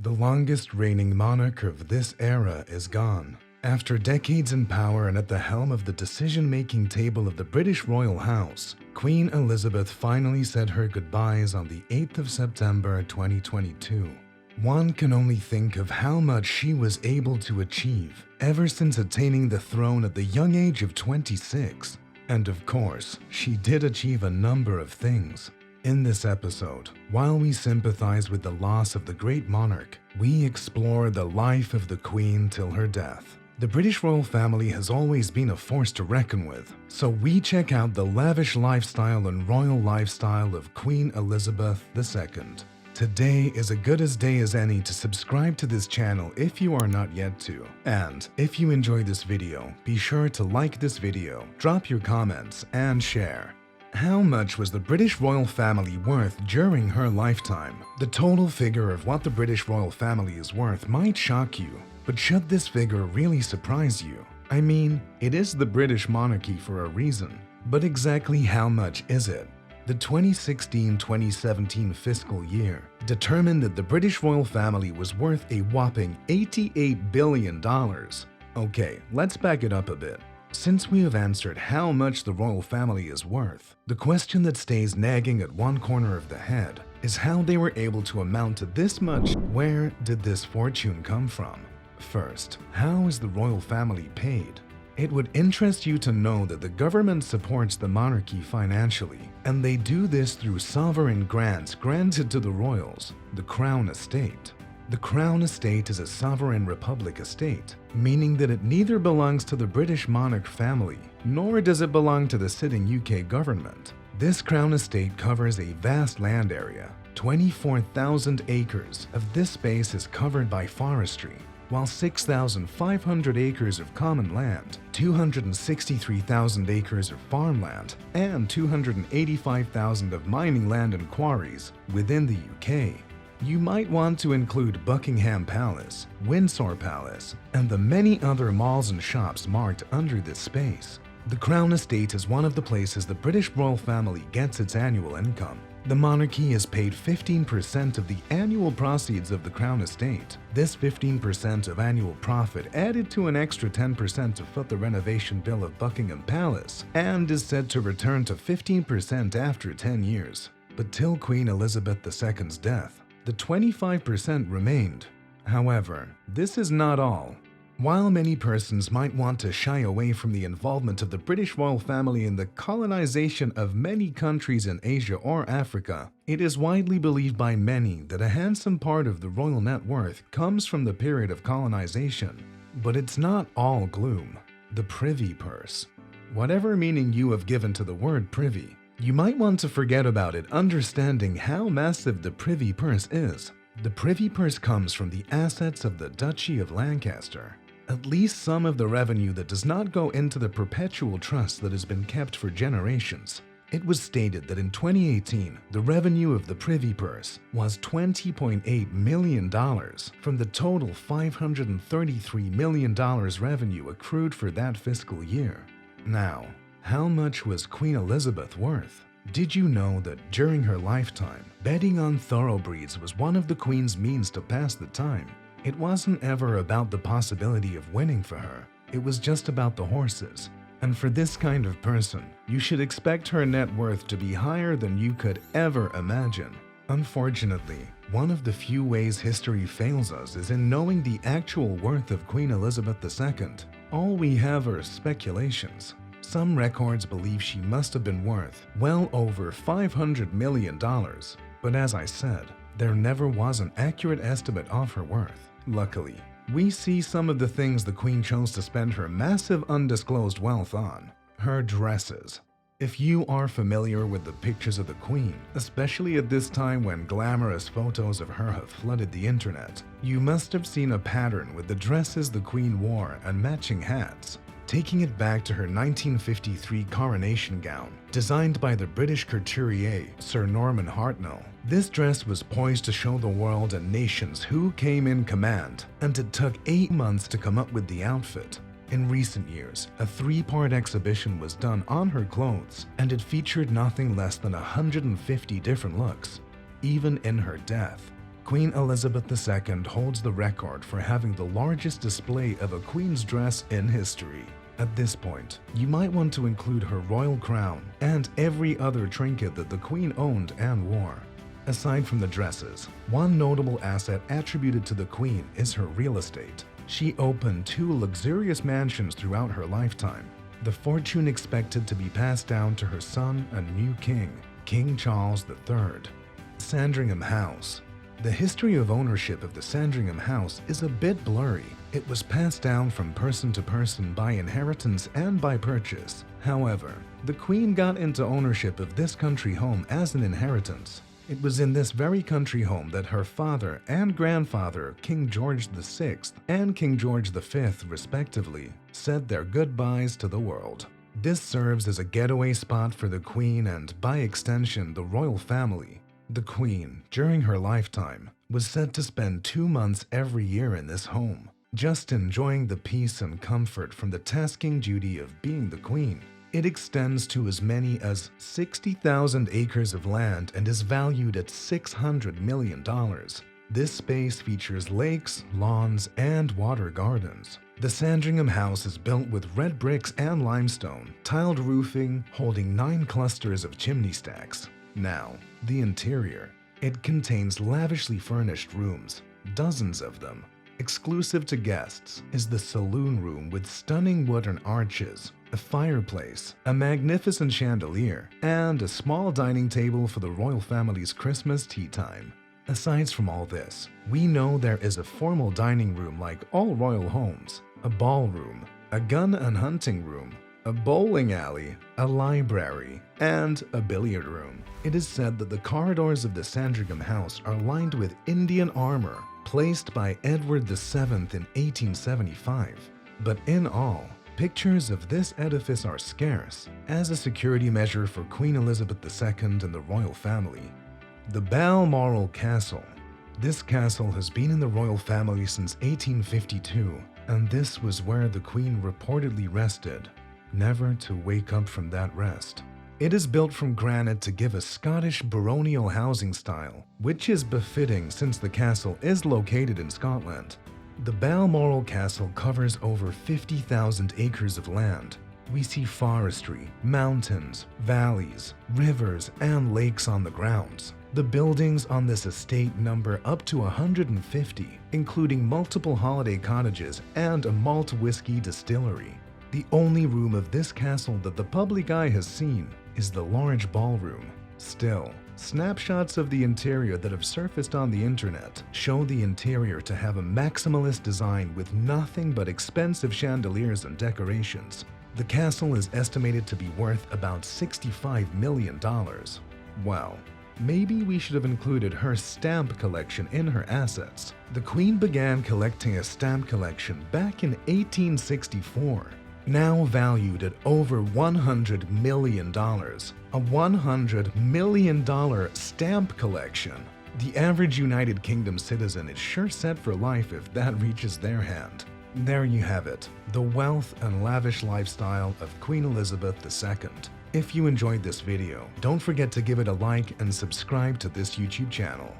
The longest reigning monarch of this era is gone. After decades in power and at the helm of the decision-making table of the British royal house, Queen Elizabeth finally said her goodbyes on the 8th of September 2022. One can only think of how much she was able to achieve ever since attaining the throne at the young age of 26. And of course, she did achieve a number of things. In this episode, while we sympathize with the loss of the great monarch, we explore the life of the Queen till her death. The British royal family has always been a force to reckon with, so we check out the lavish lifestyle and royal lifestyle of Queen Elizabeth II. Today is as good a day as any to subscribe to this channel if you are not yet to. And if you enjoy this video, be sure to like this video, drop your comments, and share. How much was the British royal family worth during her lifetime? The total figure of what the British royal family is worth might shock you, but should this figure really surprise you? I mean, it is the British monarchy for a reason, but exactly how much is it? The 2016-2017 fiscal year determined that the British royal family was worth a whopping $88 billion. Okay, let's back it up a bit. Since we have answered how much the royal family is worth, the question that stays nagging at one corner of the head is how they were able to amount to this much. Where did this fortune come from? First, how is the royal family paid? It would interest you to know that the government supports the monarchy financially, and they do this through sovereign grants granted to the royals, the Crown Estate. The Crown Estate is a sovereign republic estate, meaning that it neither belongs to the British monarch family, nor does it belong to the sitting UK government. This Crown Estate covers a vast land area. 24,000 acres of this space is covered by forestry, while 6,500 acres of common land, 263,000 acres of farmland, and 285,000 of mining land and quarries within the UK. You might want to include Buckingham Palace, Windsor Palace, and the many other malls and shops marked under this space. The Crown Estate is one of the places the British royal family gets its annual income. The monarchy is paid 15% of the annual proceeds of the Crown Estate. This 15% of annual profit added to an extra 10% to foot the renovation bill of Buckingham Palace, and is said to return to 15% after 10 years. But till Queen Elizabeth II's death, the 25% remained. However, this is not all. While many persons might want to shy away from the involvement of the British royal family in the colonization of many countries in Asia or Africa, it is widely believed by many that a handsome part of the royal net worth comes from the period of colonization. But it's not all gloom. The privy purse. Whatever meaning you have given to the word privy, you might want to forget about it, understanding how massive the privy purse is. The privy purse comes from the assets of the Duchy of Lancaster. At least some of the revenue that does not go into the perpetual trust that has been kept for generations. It was stated that in 2018, the revenue of the privy purse was $20.8 million from the total $533 million revenue accrued for that fiscal year. Now, how much was Queen Elizabeth worth? Did you know that during her lifetime, betting on thoroughbreds was one of the Queen's means to pass the time? It wasn't ever about the possibility of winning for her, it was just about the horses. And for this kind of person, you should expect her net worth to be higher than you could ever imagine. Unfortunately, one of the few ways history fails us is in knowing the actual worth of Queen Elizabeth II. All we have are speculations. Some records believe she must have been worth well over $500 million. But as I said, there never was an accurate estimate of her worth. Luckily, we see some of the things the Queen chose to spend her massive undisclosed wealth on. Her dresses. If you are familiar with the pictures of the Queen, especially at this time when glamorous photos of her have flooded the internet, you must have seen a pattern with the dresses the Queen wore and matching hats. Taking it back to her 1953 coronation gown, designed by the British couturier Sir Norman Hartnell, this dress was poised to show the world and nations who came in command, and it took 8 months to come up with the outfit. In recent years, a 3-part exhibition was done on her clothes, and it featured nothing less than 150 different looks. Even in her death, Queen Elizabeth II holds the record for having the largest display of a queen's dress in history. At this point, you might want to include her royal crown and every other trinket that the queen owned and wore. Aside from the dresses, one notable asset attributed to the queen is her real estate. She opened 2 luxurious mansions throughout her lifetime, the fortune expected to be passed down to her son and new king, King Charles III. Sandringham House. The history of ownership of the Sandringham House is a bit blurry. It was passed down from person to person by inheritance and by purchase. However, the Queen got into ownership of this country home as an inheritance. It was in this very country home that her father and grandfather, King George VI and King George V, respectively, said their goodbyes to the world. This serves as a getaway spot for the Queen and, by extension, the royal family. The Queen, during her lifetime, was said to spend 2 months every year in this home, just enjoying the peace and comfort from the tasking duty of being the Queen. It extends to as many as 60,000 acres of land and is valued at $600 million. This space features lakes, lawns, and water gardens. The Sandringham House is built with red bricks and limestone, tiled roofing, holding 9 clusters of chimney stacks. Now, the interior. It contains lavishly furnished rooms, dozens of them. Exclusive to guests is the saloon room with stunning wooden arches, a fireplace, a magnificent chandelier, and a small dining table for the royal family's Christmas tea time. Aside from all this, we know there is a formal dining room like all royal homes, a ballroom, a gun and hunting room, a bowling alley, a library, and a billiard room. It is said that the corridors of the Sandringham House are lined with Indian armor placed by Edward VII in 1875. But in all, pictures of this edifice are scarce as a security measure for Queen Elizabeth II and the royal family. The Balmoral Castle. This castle has been in the royal family since 1852, and this was where the Queen reportedly rested, never to wake up from that rest. It is built from granite to give a Scottish baronial housing style, which is befitting since the castle is located in Scotland. The Balmoral Castle covers over 50,000 acres of land. We see forestry, mountains, valleys, rivers, and lakes on the grounds. The buildings on this estate number up to 150, including multiple holiday cottages and a malt whiskey distillery. The only room of this castle that the public eye has seen is the large ballroom. Still, snapshots of the interior that have surfaced on the internet show the interior to have a maximalist design with nothing but expensive chandeliers and decorations. The castle is estimated to be worth about $65 million. Well, maybe we should have included her stamp collection in her assets. The Queen began collecting a stamp collection back in 1864. Now valued at over $100 million. A $100 million stamp collection. The average United Kingdom citizen is sure set for life if that reaches their hand. There you have it, the wealth and lavish lifestyle of Queen Elizabeth II. If you enjoyed this video, don't forget to give it a like and subscribe to this YouTube channel.